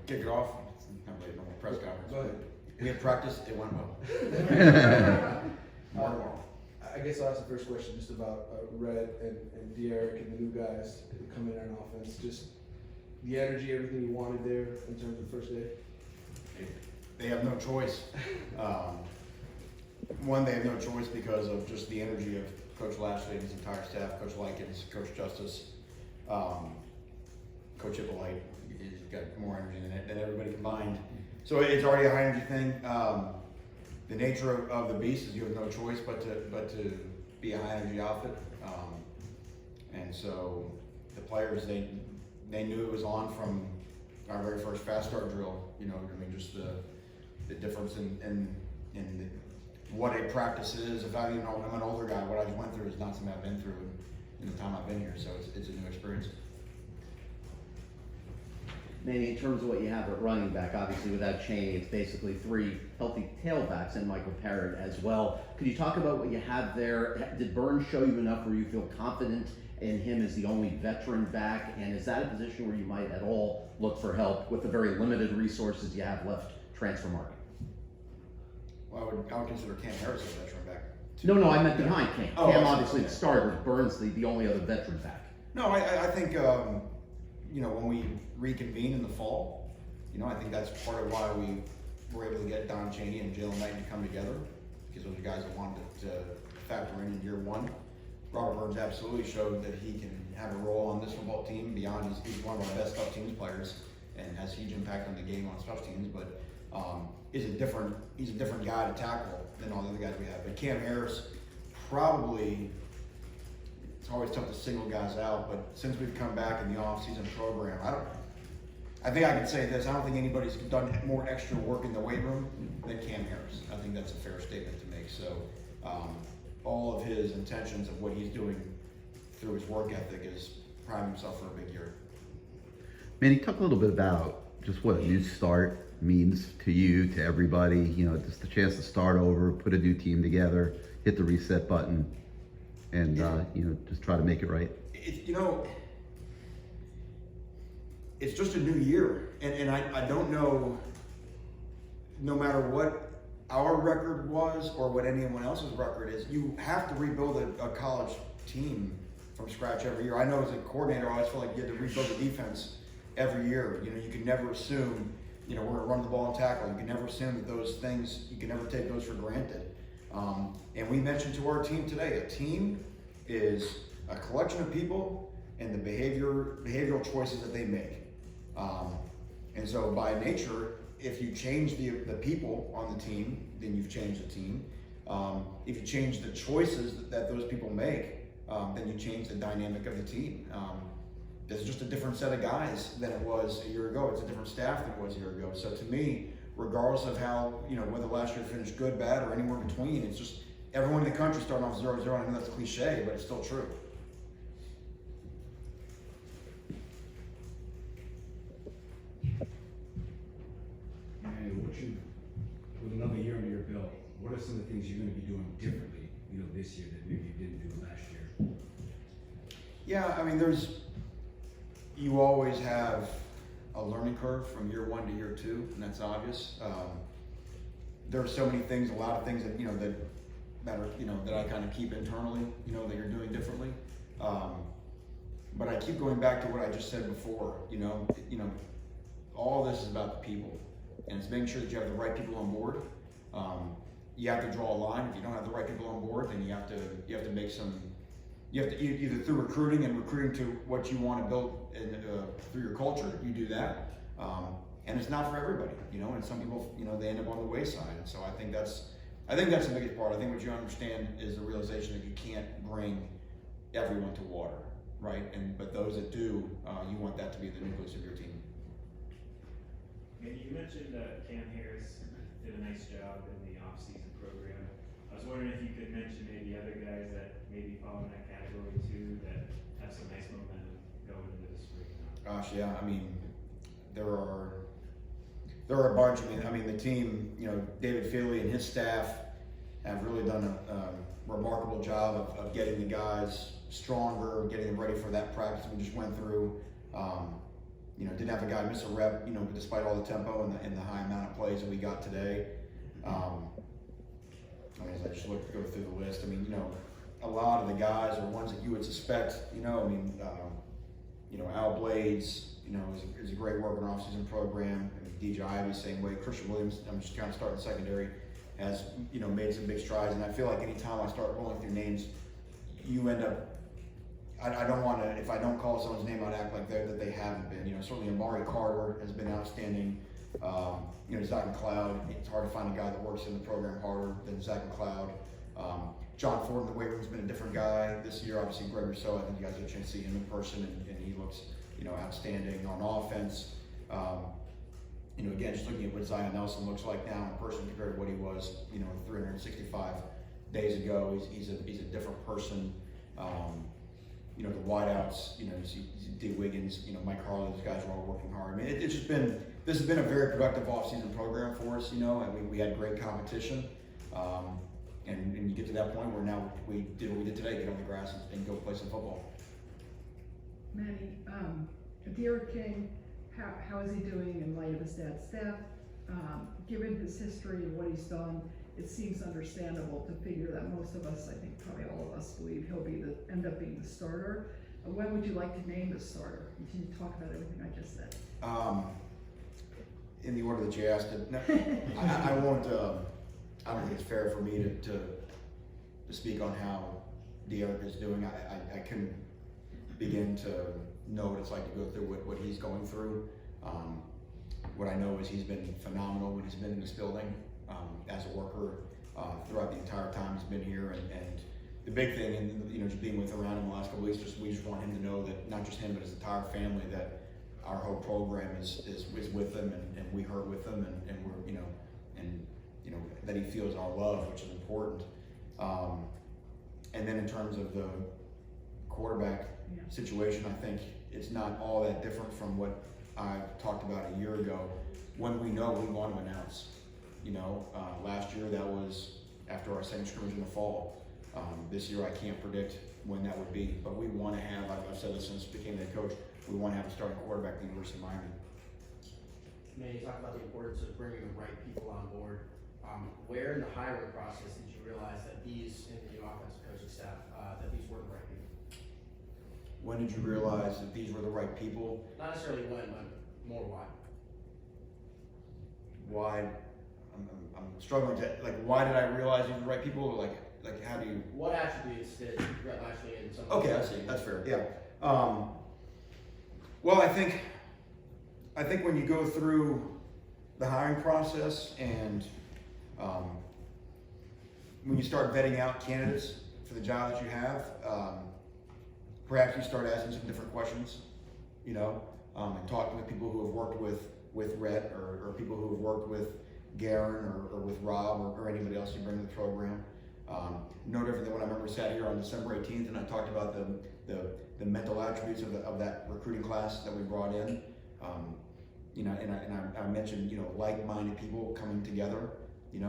kick it off. It's not really a normal press conference. Go ahead. We had practice, it went well. I guess I'll ask the first question just about Red and Diaz and the new guys coming in on offense. Just the energy, everything you wanted there in terms of the first day? They have no choice. One, they have no choice because of just the energy of Coach Lashley and his entire staff, Coach Likens, Coach Justice, Coach Hippolyte. He's got more energy than everybody combined. So it's already a high energy thing. The nature of the beast is you have no choice but to be a high energy outfit. And so the players, they knew it was on from our very first fast start drill. You know, I mean, just the difference in what a practice is. If I'm an older guy, what I just went through is not something I've been through in the time I've been here. So it's a new experience. Manny, in terms of what you have at running back, obviously without Cheney, it's basically 3 healthy tailbacks and Michael Parrott as well. Could you talk about what you have there? Did Burns show you enough where you feel confident in him as the only veteran back? And is that a position where you might at all look for help with the very limited resources you have left transfer market? Well, I would consider Cam Harris a veteran back. No, I meant behind Cam. Oh, Cam obviously the starter, Burns the only other veteran back. No, I think, you know, when we reconvene in the fall, you know, I think that's part of why we were able to get Don Cheney and Jalen Knight to come together, because those are guys that wanted to factor in year one. Robert Burns absolutely showed that he can have a role on this football team beyond he's one of our best special teams players and has huge impact on the game on special teams, but he's a different guy to tackle than all the other guys we have. But Cam Harris probably, it's always tough to single guys out, but since we've come back in the off-season program, I think I can say this, I don't think anybody's done more extra work in the weight room than Cam Harris. I think that's a fair statement to make. So all of his intentions of what he's doing through his work ethic is priming himself for a big year. Manny, talk a little bit about just what a new start means to you, to everybody, you know, just the chance to start over, put a new team together, hit the reset button, and you know, just try to make it right. You know, it's just a new year, and I don't know, no matter what our record was or what anyone else's record is, you have to rebuild a college team from scratch every year. I know as a coordinator, I always feel like you had to rebuild the defense every year. You know, you can never assume, you know, we're gonna run the ball and tackle. You can never assume that those things, you can never take those for granted. And we mentioned to our team today, a team is a collection of people and the behavioral choices that they make. And so by nature, if you change the people on the team, then you've changed the team. If you change the choices that those people make, then you change the dynamic of the team. It's just a different set of guys than it was a year ago. It's a different staff than it was a year ago. So to me, regardless of how, you know, whether last year finished good, bad, or anywhere in between, it's just everyone in the country starting off 0-0. I know that's a cliche, but it's still true. And with another year under your belt, what are some of the things you're going to be doing differently, you know, this year that maybe you didn't do last year? Yeah, I mean, you always have a learning curve from year one to year two, and that's obvious. There are so many things, a lot of things that, you know, that are, you know, that I kind of keep internally, you know, that you're doing differently. But I keep going back to what I just said before, you know, all this is about the people, and it's making sure that you have the right people on board. You have to draw a line. If you don't have the right people on board, then you have to make some. You have to either through recruiting to what you want to build through your culture, you do that. And it's not for everybody, you know. And some people, you know, they end up on the wayside. And so I think that's the biggest part. I think what you understand is the realization that you can't bring everyone to water, right? But those that do, you want that to be the nucleus of your team. You mentioned Cam Harris did a nice job in the off-season program. I was wondering if you could mention maybe other guys that maybe fall in that category too, that have some nice momentum going into the spring. Gosh, yeah. I mean, there are a bunch. I mean, the team. You know, David Feely and his staff have really done a remarkable job of getting the guys stronger, getting them ready for that practice we just went through. didn't have a guy miss a rep, despite all the tempo and the high amount of plays that we got today. As I just go through the list, a lot of the guys are ones that you would suspect, Al Blades, is a great worker in our off-season program. DJ Ivy, same way. Christian Williams, I'm just kind of starting secondary, has, made some big strides. And I feel like anytime I start rolling through names, you end up, I don't want to, if I don't call someone's name, I'd act like that they haven't been. Certainly Amari Carter has been outstanding. Zach McLeod, it's hard to find a guy that works in the program harder than Zach McLeod. John Ford in the weight room has been a different guy this year. Obviously, Greg Rousseau, I think you guys had a chance to see him in person, and he looks, outstanding on offense. Again, just looking at what Zion Nelson looks like now in person compared to what he was, 365 days ago, he's a different person. The wideouts, you see D. Wiggins, Mike Harley, these guys are all working hard. This has been a very productive offseason program for us, and we had great competition. And you get to that point where now we did what we did today, get on the grass and go play some football. Manny, Derek King, how is he doing in light of his dad's death? Given his history and what he's done, it seems understandable to figure that most of us, I think probably all of us, believe he'll end up being the starter. When would you like to name the starter? Can you talk about everything I just said? In the order that you asked it, no, I won't. I don't think it's fair for me to speak on how Derek is doing. I couldn't begin to know what it's like to go through what he's going through. What I know is he's been phenomenal when he's been in this building as a worker throughout the entire time he's been here. And the big thing, and just being around him the last couple of weeks, we just want him to know that not just him, but his entire family, that our whole program is with him, and we hurt with him, and we're that he feels our love, which is important. And then in terms of the quarterback situation, I think it's not all that different from what I talked about a year ago. When we know, we want to announce. Last year that was after our second scrimmage in the fall. This year I can't predict when that would be, but we want to have, I've said this since I became the head coach, we want to have a starting quarterback at the University of Miami. Manny, you talk about the importance of bringing the right people on board. Where in the hiring process did you realize that these, in the offensive coaching staff, that these were the right people? When did you realize that these were the right people? Not necessarily when, but more why. Why? I'm struggling to, why did I realize these were the right people? Like how do you? What attributes did Brett Lashley and some? Okay, I see. That's fair. Yeah. Well, I think when you go through the hiring process and when you start vetting out candidates for the job that you have, perhaps you start asking some different questions, and talking with people who have worked with Rhett or people who have worked with Garen or with Rob or anybody else you bring to the program. No different than when I remember sat here on December 18th and I talked about the mental attributes of that recruiting class that we brought in. And I mentioned, like-minded people coming together,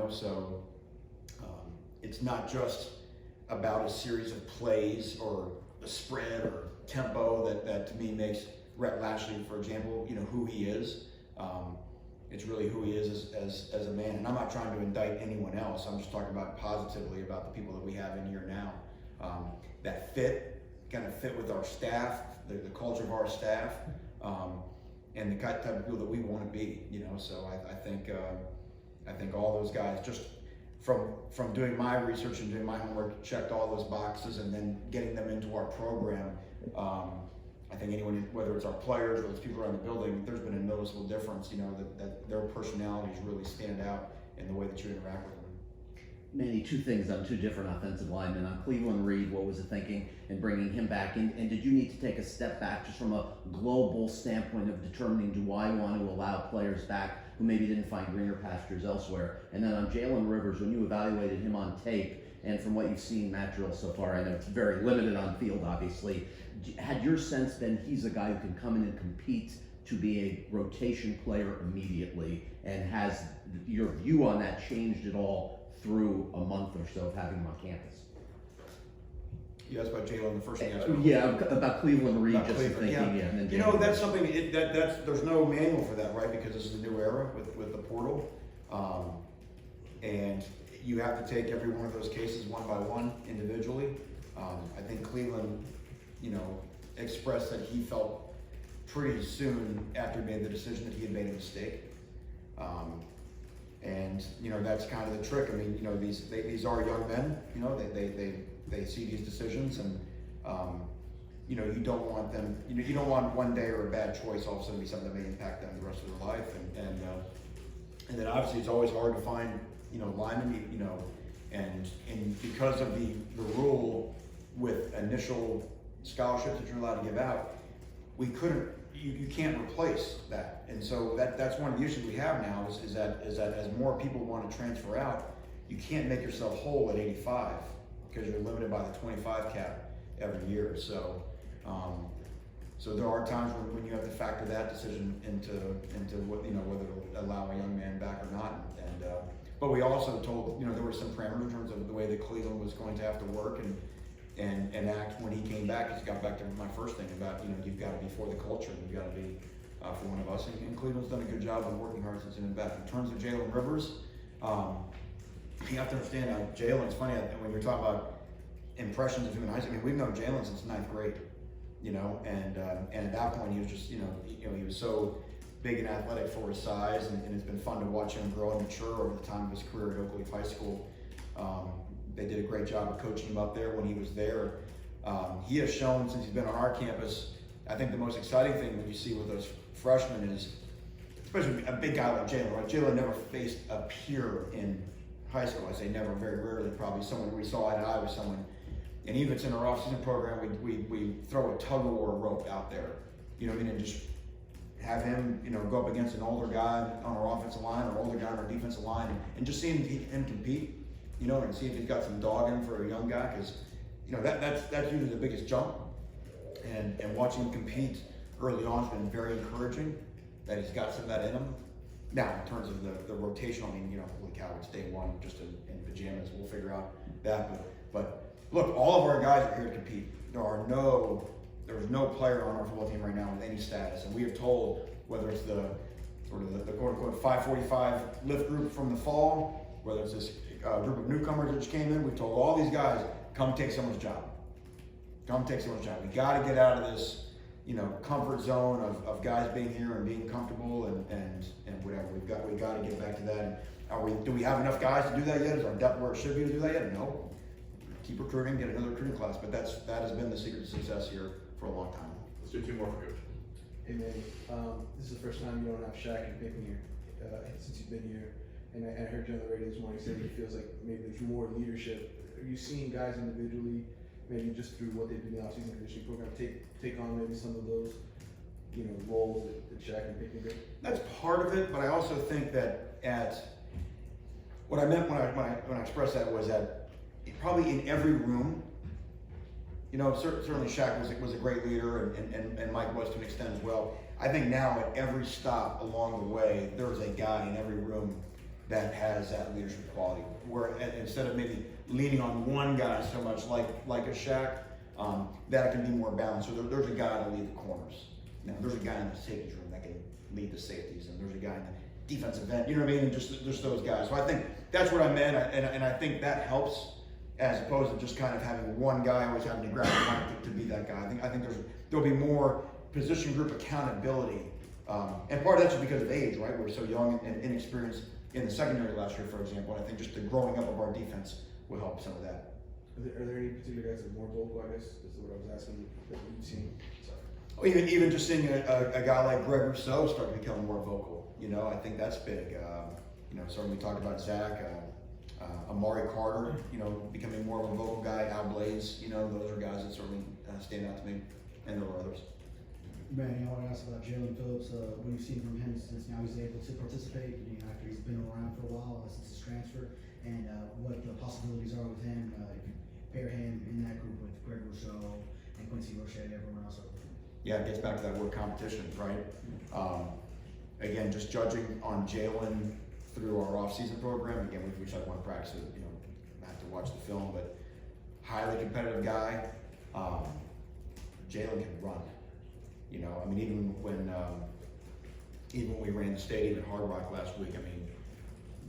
so it's not just about a series of plays or a spread or tempo that to me makes Rhett Lashley, for example, who he is. It's really who he is as a man. And I'm not trying to indict anyone else. I'm just talking about positively about the people that we have in here now. That kind of fit with our staff, the culture of our staff, and the type of people that we want to be, So I think all those guys, just from doing my research and doing my homework, checked all those boxes, and then getting them into our program. I think anyone, whether it's our players or those people around the building, there's been a noticeable difference, that their personalities really stand out in the way that you interact with them. Manny, two things on two different offensive linemen. On Cleveland Reed, what was the thinking in bringing him back? And did you need to take a step back just from a global standpoint of determining, do I want to allow players back who maybe didn't find greener pastures elsewhere? And then on Jalen Rivers, when you evaluated him on tape, and from what you've seen Matt drill so far, I know it's very limited on field, obviously, had your sense been he's a guy who can come in and compete to be a rotation player immediately? And has your view on that changed at all through a month or so of having him on campus? You asked about Jalen, the first thing you asked about. Yeah, about Cleveland Reed, About just Cleveland, thinking, yeah. And then You know, Jalen. that's something, there's no manual for that, right? Because this is a new era with the portal. And you have to take every one of those cases one by one individually. I think Cleveland, you know, expressed that he felt pretty soon after he made the decision that he had made a mistake. And, you know, that's kind of the trick. I mean, you know, these are young men, you know, they see these decisions, and, you know, you don't want them, you know, you don't want one day or a bad choice all of a sudden be something that may impact them the rest of their life. And then obviously it's always hard to find, you know, linemen, you know, and because of the rule with initial scholarships that you're allowed to give out, we couldn't, you can't replace that. And so that's one of the issues we have now is that as more people want to transfer out, you can't make yourself whole at 85 because you're limited by the 25 cap every year. So so there are times when you have to factor that decision into what, you know, whether to allow a young man back or not. And but we also told, you know, there were some parameters in terms of the way that Cleveland was going to have to work and act when he came back. It's got back to my first thing about, you know, you've got to be for the culture, and you've got to be for one of us. And Cleveland's done a good job of working hard since he's been back. In terms of Jalen Rivers, you have to understand now, Jalen, it's funny when you're talking about impressions of him in high school. I mean, we've known Jalen since 9th grade, you know, and at that point he was just, you know, he was so big and athletic for his size, and it's been fun to watch him grow and mature over the time of his career at Oak Leaf High School. They did a great job of coaching him up there when he was there. He has shown since he's been on our campus, I think the most exciting thing that you see with those freshmen is, especially a big guy like Jalen, right? Jalen never faced a peer in high school. I say never, very rarely, probably someone we saw eye to eye with someone. And even if it's in our off-season program, we throw a tug of war rope out there, you know what I mean, and just have him, you know, go up against an older guy on our offensive line or older guy on our defensive line, and just seeing him compete, you know, and see if he's got some dog in him for a young guy, because, you know, that's usually the biggest jump. And watching him compete early on has been very encouraging, that he's got some of that in him. Now, in terms of the rotational, I mean, you know, holy cow, it's day one, just in pajamas, we'll figure out that. But look, all of our guys are here to compete. There's no player on our football team right now with any status, and we have told, whether it's the sort of the quote unquote 545 lift group from the fall, whether it's this group of newcomers that just came in, we've told all these guys, come take someone's job. Come take someone's job. We got to get out of this, you know, comfort zone of guys being here and being comfortable and whatever. We got to get back to that. And do we have enough guys to do that yet? Is our depth where it should be to do that yet? No. Keep recruiting, get another recruiting class, but that has been the secret to success here for a long time. Let's do 2 more for Coach. Hey Manny, this is the first time you don't have Shaq and Pippen here since you've been here, and I heard you on the radio this morning say it feels like maybe there's more leadership. Are you seeing guys individually, maybe just through what they do in the offseason conditioning program, take on maybe some of those, you know, roles that Shaq and Pippen did? That's part of it, but I also think that what I meant when I expressed that was that probably in every room, you know, certainly Shaq was a great leader, and Mike was to an extent as well. I think now at every stop along the way, there's a guy in every room that has that leadership quality, where instead of maybe leaning on one guy so much like a Shaq, that can be more balanced. So there's a guy to lead the corners. Now there's a guy in the safeties room that can lead the safeties, and there's a guy in the defensive end. You know what I mean? And just those guys. So I think that's what I meant, and I think that helps, as opposed to just kind of having one guy always having to grab the mic to be that guy. I think there'll be more position group accountability, and part of that's just because of age, right? We're so young and inexperienced in the secondary last year, for example. And I think just the growing up of our defense will help some of that. Are there any particular guys that are more vocal, I guess, is what I was asking, that you've seen? Well, even just seeing a guy like Greg Rousseau start to become more vocal, you know, I think that's big. You know, certainly we talked about Zach, Amari Carter, you know, becoming more of a vocal guy, Al Blaze, you know, those are guys that certainly stand out to me, and there were others. Manny, I want to ask about Jalen Phillips. What you've seen from him since now he's able to participate, you know, after he's been around for a while since his transfer, and what the possibilities are with him. If you pair him in that group with Greg Rousseau and Quincy Roche and everyone else over there. Yeah, it gets back to that word competition, right? Again, just judging on Jalen through our off-season program. Again, we wish I won practice, you know, I have to watch the film, but highly competitive guy. Jalen can run. You know, I mean, even when we ran the stadium at Hard Rock last week, I mean,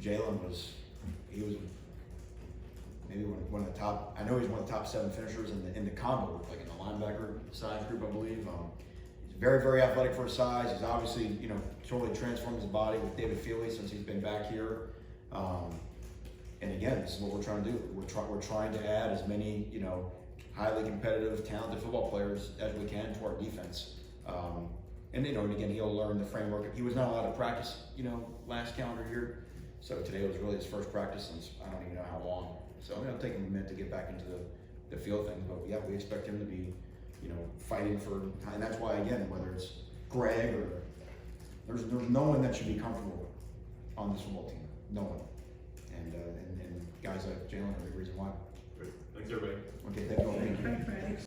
Jalen was maybe one of the top. I know he's one of the top 7 finishers in the combo group, like in the linebacker size group, I believe. He's very, very athletic for his size. He's obviously, you know, totally transformed his body with David Feely since he's been back here. And again, this is what we're trying to do. We're trying to add as many, you know, highly competitive, talented football players as we can to our defense. And you know, and again, he'll learn the framework. He was not allowed to practice, you know, last calendar year. So today was really his first practice since I don't even know how long. So it'll take him a minute to get back into the field thing. But yeah, we expect him to be, you know, fighting for, and that's why again, whether it's Greg or there's no one that should be comfortable on this football team. No one. And guys like Jalen are the reason why. Great. Thanks everybody. Okay, thank you all. Thank you. Thanks, Manny.